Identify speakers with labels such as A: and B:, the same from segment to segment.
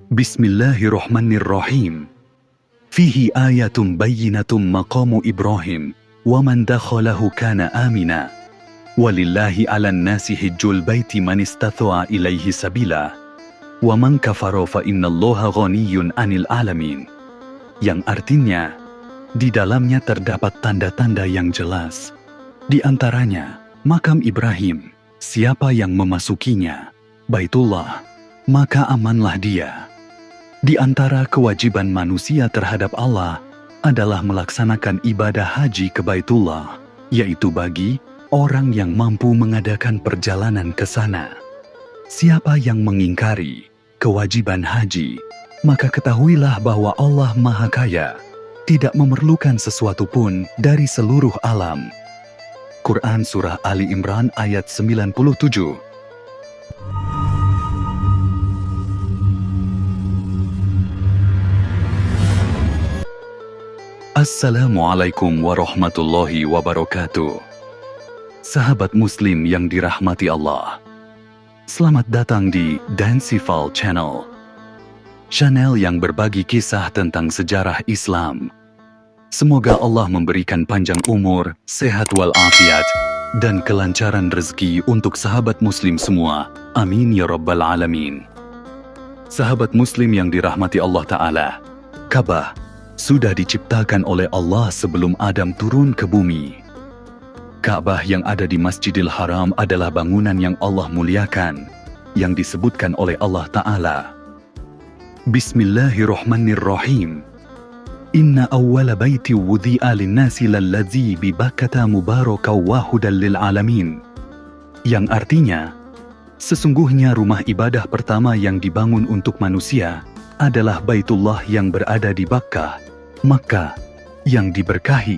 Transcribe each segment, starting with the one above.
A: Bismillahirrahmanirrahim. Fihi ayatum bayyinatum maqamu Ibrahim wa man dakhalahu kana amina. Walillahi 'alan nasi hijjul baiti man istatha'a ilaihi sabila. Wa man kafara fa innallaha ghaniyyun 'anil 'alamin. Yang artinya, di dalamnya terdapat tanda-tanda yang jelas. Di antaranya, makam Ibrahim, siapa yang memasukinya, Baitullah, maka amanlah dia. Di antara kewajiban manusia terhadap Allah adalah melaksanakan ibadah haji ke Baitullah, yaitu bagi orang yang mampu mengadakan perjalanan ke sana. Siapa yang mengingkari kewajiban haji, maka ketahuilah bahwa Allah Maha Kaya, tidak memerlukan sesuatu pun dari seluruh alam. Quran Surah Ali Imran ayat 97. Assalamualaikum warahmatullahi wabarakatuh. Sahabat muslim yang dirahmati Allah, selamat datang di Danciful Channel, channel yang berbagi kisah tentang sejarah Islam. Semoga Allah memberikan panjang umur, sehat walafiat, dan kelancaran rezeki untuk sahabat muslim semua. Amin ya rabbal alamin. Sahabat muslim yang dirahmati Allah Ta'ala, Ka'bah sudah diciptakan oleh Allah sebelum Adam turun ke bumi. Ka'bah yang ada di Masjidil Haram adalah bangunan yang Allah muliakan, yang disebutkan oleh Allah Ta'ala. Bismillahirrahmanirrahim. Inna awwala baiti wudhi'a linnasi lalladzi bi Bakkata mubarakan wa hudan lil alamin. Yang artinya, sesungguhnya rumah ibadah pertama yang dibangun untuk manusia adalah Baitullah yang berada di Bakkah, Makkah, yang diberkahi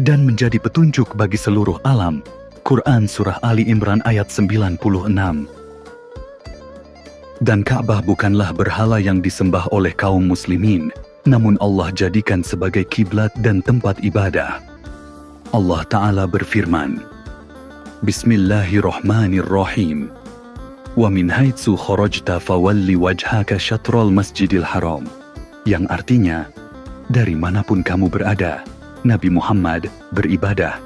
A: dan menjadi petunjuk bagi seluruh alam. Quran Surah Ali Imran ayat 96. Dan Ka'bah bukanlah berhala yang disembah oleh kaum muslimin, namun Allah jadikan sebagai kiblat dan tempat ibadah. Allah Ta'ala berfirman, Bismillahirrahmanirrahim. Wa min haitsu kharajta fawalli wajhaka syatrul masjidil haram. Yang artinya, dari manapun kamu berada, Nabi Muhammad beribadah,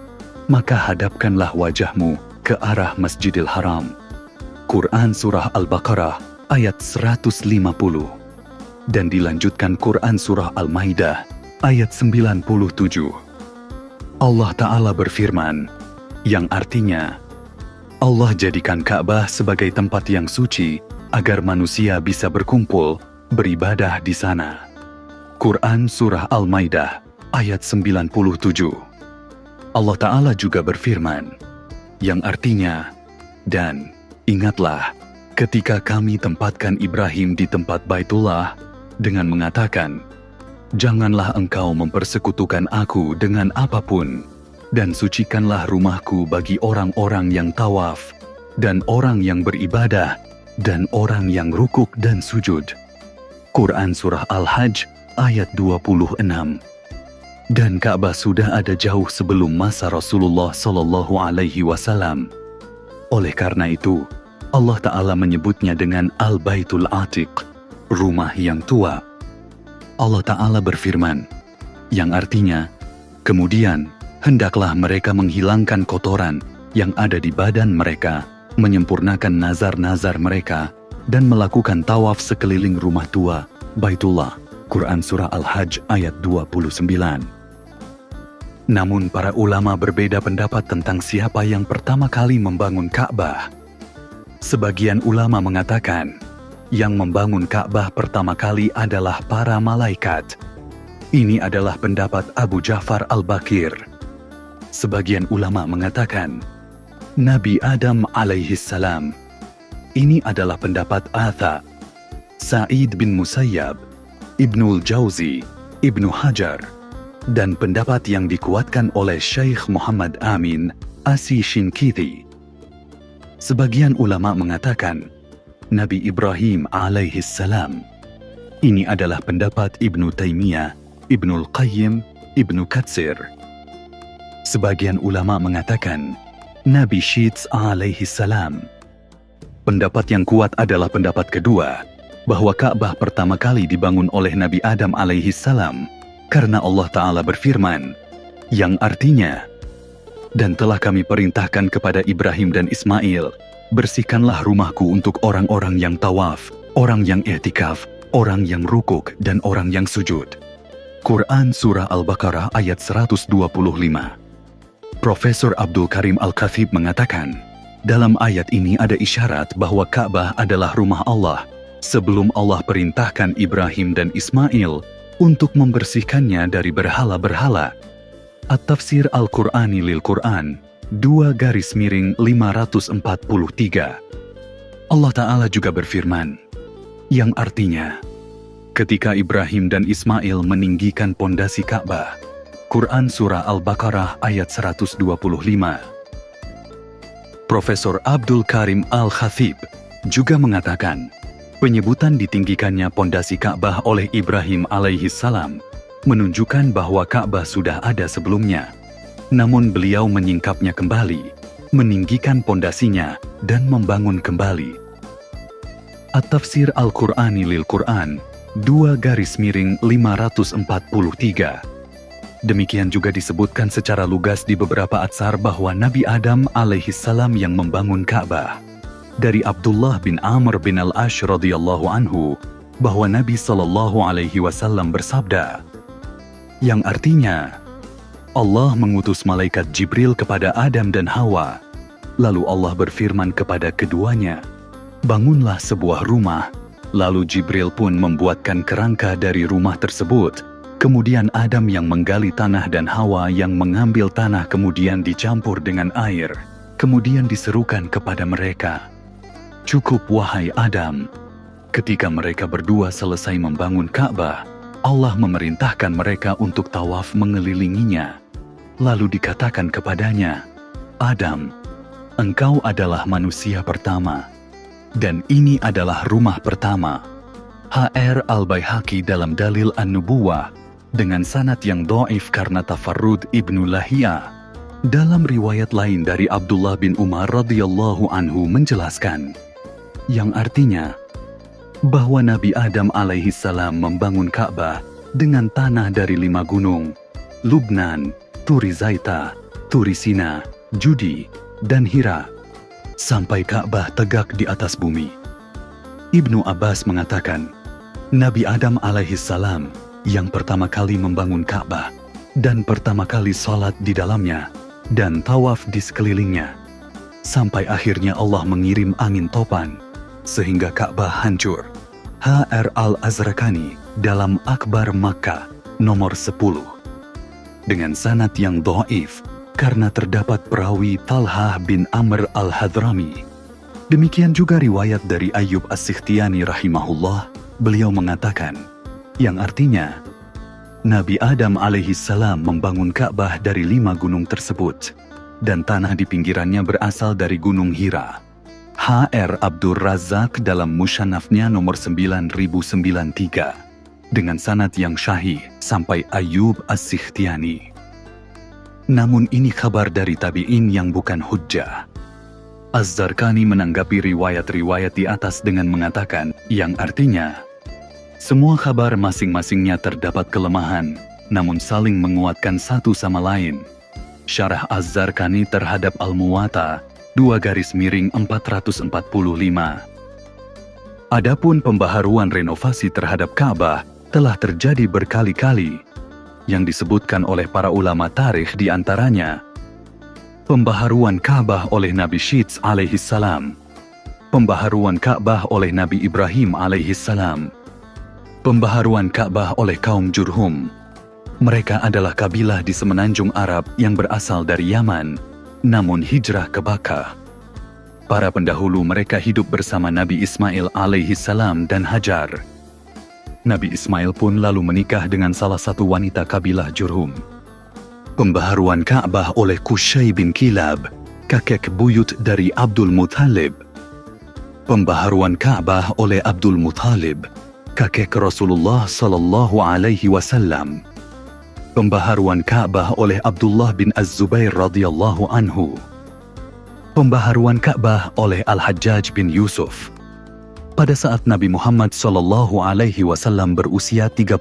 A: maka hadapkanlah wajahmu ke arah Masjidil Haram. Quran Surah Al-Baqarah ayat 150. Dan dilanjutkan Quran Surah Al-Maidah ayat 97. Allah Ta'ala berfirman, yang artinya, Allah jadikan Ka'bah sebagai tempat yang suci agar manusia bisa berkumpul, beribadah di sana. Quran Surah Al-Maidah ayat 97. Allah Ta'ala juga berfirman, yang artinya, dan ingatlah ketika kami tempatkan Ibrahim di tempat Baitullah dengan mengatakan, janganlah engkau mempersekutukan aku dengan apapun, dan sucikanlah rumahku bagi orang-orang yang tawaf, dan orang yang beribadah, dan orang yang rukuk dan sujud. Quran Surah Al-Hajj ayat 26. Dan Ka'bah sudah ada jauh sebelum masa Rasulullah Sallallahu Alaihi Wasallam. Oleh karena itu, Allah Ta'ala menyebutnya dengan Al-Baitul Atiq, rumah yang tua. Allah Ta'ala berfirman, yang artinya, kemudian hendaklah mereka menghilangkan kotoran yang ada di badan mereka, menyempurnakan nazar-nazar mereka, dan melakukan tawaf sekeliling rumah tua, Baitullah. Quran Surah Al-Hajj ayat 29. Namun para ulama berbeda pendapat tentang siapa yang pertama kali membangun Ka'bah. Sebagian ulama mengatakan, yang membangun Ka'bah pertama kali adalah para malaikat. Ini adalah pendapat Abu Ja'far Al-Baqir. Sebagian ulama mengatakan, Nabi Adam alaihi salam. Ini adalah pendapat Atha, Sa'id bin Musayyab, Ibnul Jauzi, Ibnu Hajar, dan pendapat yang dikuatkan oleh Syekh Muhammad Amin As-Shinkiti. Sebagian ulama mengatakan, Nabi Ibrahim alaihi salam. Ini adalah pendapat Ibnu Taimiyah, Ibnul Qayyim, Ibnu Katsir. Sebagian ulama mengatakan, Nabi Syits alaihi salam. Pendapat yang kuat adalah pendapat kedua, bahwa Ka'bah pertama kali dibangun oleh Nabi Adam alaihi salam karena Allah Ta'ala berfirman, yang artinya, dan telah kami perintahkan kepada Ibrahim dan Ismail, bersihkanlah rumahku untuk orang-orang yang tawaf, orang yang i'tikaf, orang yang rukuk, dan orang yang sujud. Quran Surah Al-Baqarah ayat 125. Profesor Abdul Karim Al-Khatib mengatakan, dalam ayat ini ada isyarat bahwa Ka'bah adalah rumah Allah sebelum Allah perintahkan Ibrahim dan Ismail untuk membersihkannya dari berhala-berhala. At-Tafsir Al-Qur'ani lil Qur'an 2-543. Allah Ta'ala juga berfirman, yang artinya, ketika Ibrahim dan Ismail meninggikan pondasi Ka'bah. Quran Surah Al-Baqarah ayat 125. Profesor Abdul Karim Al-Khatib juga mengatakan, penyebutan ditinggikannya pondasi Ka'bah oleh Ibrahim alaihi salam menunjukkan bahwa Ka'bah sudah ada sebelumnya. Namun beliau menyingkapnya kembali, meninggikan pondasinya, dan membangun kembali. At-Tafsir Al-Qur'ani lil Qur'an 2-543. Demikian juga disebutkan secara lugas di beberapa atsar bahwa Nabi Adam alaihi salam yang membangun Ka'bah. Dari Abdullah bin Amr bin Al-Ash radhiyallahu anhu, bahwa Nabi sallallahu alaihi wasallam bersabda, yang artinya, Allah mengutus malaikat Jibril kepada Adam dan Hawa. Lalu Allah berfirman kepada keduanya, bangunlah sebuah rumah. Lalu Jibril pun membuatkan kerangka dari rumah tersebut. Kemudian Adam yang menggali tanah dan Hawa yang mengambil tanah kemudian dicampur dengan air. Kemudian diserukan kepada mereka, cukup wahai Adam. Ketika mereka berdua selesai membangun Ka'bah, Allah memerintahkan mereka untuk tawaf mengelilinginya. Lalu dikatakan kepadanya, Adam, engkau adalah manusia pertama, dan ini adalah rumah pertama. H.R. Al-Baihaqi dalam Dalil An-Nubuwah, dengan sanad yang dhaif karena tafarrud Ibnu Lahiyah. Dalam riwayat lain dari Abdullah bin Umar radhiyallahu anhu menjelaskan, yang artinya, bahwa Nabi Adam alaihi salam membangun Ka'bah dengan tanah dari 5 gunung, Lubnan, Turi Zaita, Turi Sina, Judi, dan Hira, sampai Ka'bah tegak di atas bumi. Ibnu Abbas mengatakan, Nabi Adam alaihi salam yang pertama kali membangun Ka'bah dan pertama kali salat di dalamnya dan tawaf di sekelilingnya, sampai akhirnya Allah mengirim angin topan sehingga Ka'bah hancur. H.R. Al-Azrakani dalam Akbar Makkah nomor 10. Dengan sanad yang dhaif karena terdapat perawi Talhah bin Amr Al-Hadrami. Demikian juga riwayat dari Ayyub As-Sikhtiyani rahimahullah, beliau mengatakan, yang artinya, Nabi Adam alaihi salam membangun Ka'bah dari 5 gunung tersebut, dan tanah di pinggirannya berasal dari Gunung Hira. H.R. Abdur Razak dalam Musannafnya nomor 9093, dengan sanad yang syahih sampai Ayyub As-Sikhtiyani. Namun ini kabar dari tabi'in yang bukan hujjah. Az-Zarqani menanggapi riwayat-riwayat di atas dengan mengatakan, yang artinya, semua kabar masing-masingnya terdapat kelemahan, namun saling menguatkan satu sama lain. Syarah Az-Zarqani terhadap Al-Muwatta 2-445. Adapun pembaharuan renovasi terhadap Ka'bah telah terjadi berkali-kali, yang disebutkan oleh para ulama tarikh di antaranya, pembaharuan Ka'bah oleh Nabi Syits alaihi salam, pembaharuan Ka'bah oleh Nabi Ibrahim alaihi salam, pembaharuan Ka'bah oleh kaum Jurhum. Mereka adalah kabilah di semenanjung Arab yang berasal dari Yaman, namun hijrah ke Bakkah. Para pendahulu mereka hidup bersama Nabi Ismail alaihi salam dan Hajar. Nabi Ismail pun lalu menikah dengan salah satu wanita kabilah Jurhum. Pembaharuan Ka'bah oleh Qushay bin Kilab, kakek buyut dari Abdul Muthalib. Pembaharuan Ka'bah oleh Abdul Muthalib, kakek Rasulullah sallallahu alaihi wasallam. Pembaharuan Ka'bah oleh Abdullah bin Az-Zubair radhiyallahu anhu. Pembaharuan Ka'bah oleh Al-Hajjaj bin Yusuf. Pada saat Nabi Muhammad SAW berusia 35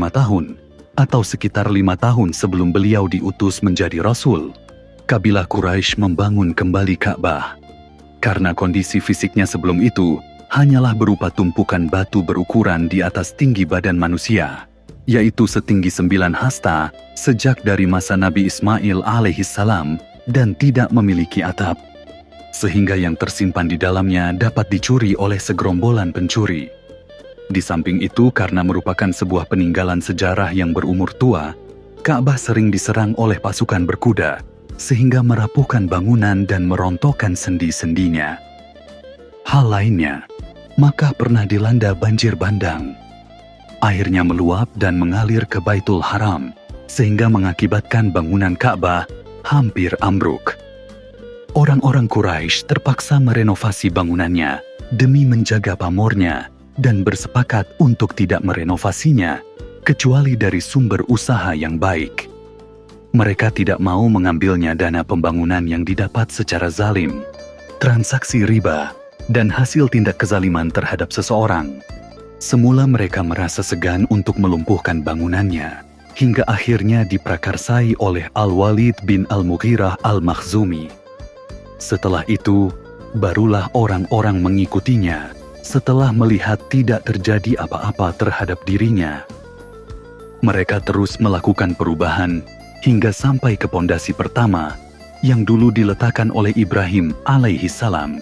A: tahun, atau sekitar 5 tahun sebelum beliau diutus menjadi Rasul, kabilah Quraisy membangun kembali Ka'bah. Karena kondisi fisiknya sebelum itu hanyalah berupa tumpukan batu berukuran di atas tinggi badan manusia, yaitu setinggi 9 hasta sejak dari masa Nabi Ismail alaihissalam, dan tidak memiliki atap, sehingga yang tersimpan di dalamnya dapat dicuri oleh segerombolan pencuri. Di samping itu, karena merupakan sebuah peninggalan sejarah yang berumur tua, Ka'bah sering diserang oleh pasukan berkuda, sehingga merapuhkan bangunan dan merontokkan sendi-sendinya. Hal lainnya, Makkah pernah dilanda banjir bandang. Airnya meluap dan mengalir ke Baitul Haram, sehingga mengakibatkan bangunan Ka'bah hampir ambruk. Orang-orang Quraisy terpaksa merenovasi bangunannya demi menjaga pamornya dan bersepakat untuk tidak merenovasinya kecuali dari sumber usaha yang baik. Mereka tidak mau mengambilnya dana pembangunan yang didapat secara zalim, transaksi riba, dan hasil tindak kezaliman terhadap seseorang. Semula mereka merasa segan untuk melumpuhkan bangunannya, hingga akhirnya diprakarsai oleh Al-Walid bin Al-Mughirah Al-Makhzumi. Setelah itu, barulah orang-orang mengikutinya setelah melihat tidak terjadi apa-apa terhadap dirinya. Mereka terus melakukan perubahan hingga sampai ke pondasi pertama yang dulu diletakkan oleh Ibrahim alaihissalam.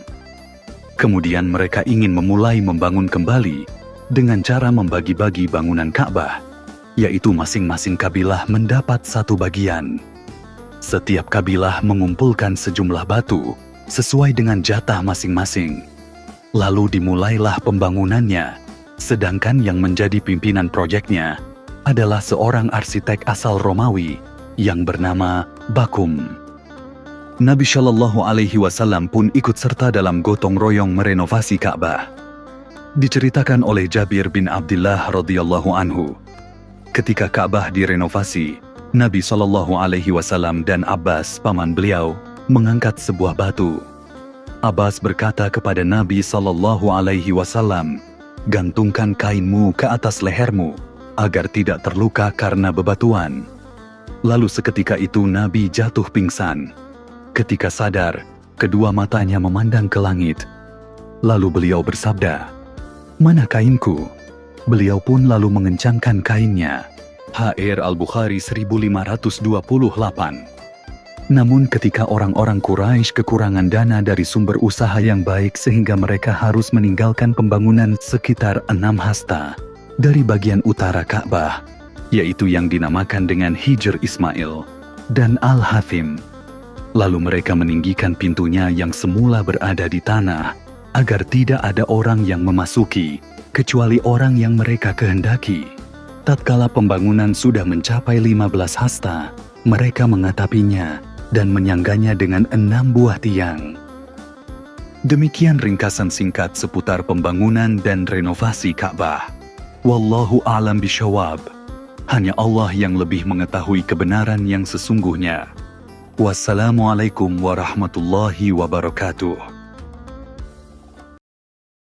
A: Kemudian mereka ingin memulai membangun kembali dengan cara membagi-bagi bangunan Ka'bah, yaitu masing-masing kabilah mendapat satu bagian. Setiap kabilah mengumpulkan sejumlah batu sesuai dengan jatah masing-masing. Lalu dimulailah pembangunannya, sedangkan yang menjadi pimpinan proyeknya adalah seorang arsitek asal Romawi yang bernama Bakum. Nabi Shallallahu Alaihi Wasallam pun ikut serta dalam gotong royong merenovasi Ka'bah. Diceritakan oleh Jabir bin Abdullah radhiyallahu anhu, ketika Ka'bah direnovasi, Nabi Shallallahu Alaihi Wasallam dan Abbas, paman beliau, mengangkat sebuah batu. Abbas berkata kepada Nabi Shallallahu Alaihi Wasallam, "Gantungkan kainmu ke atas lehermu, agar tidak terluka karena bebatuan." Lalu seketika itu Nabi jatuh pingsan. Ketika sadar, kedua matanya memandang ke langit. Lalu beliau bersabda, "Mana kainku?" Beliau pun lalu mengencangkan kainnya. HR Al-Bukhari 1528. Namun ketika orang-orang Quraisy kekurangan dana dari sumber usaha yang baik sehingga mereka harus meninggalkan pembangunan sekitar 6 hasta dari bagian utara Ka'bah, yaitu yang dinamakan dengan Hijr Ismail dan Al-Hathim. Lalu mereka meninggikan pintunya yang semula berada di tanah agar tidak ada orang yang memasuki kecuali orang yang mereka kehendaki. Tatkala pembangunan sudah mencapai 15 hasta, mereka mengatapinya dan menyangganya dengan 6 buah tiang. Demikian ringkasan singkat seputar pembangunan dan renovasi Ka'bah. Wallahu a'lam bishawab. Hanya Allah yang lebih mengetahui kebenaran yang sesungguhnya. Wassalamualaikum warahmatullahi wabarakatuh.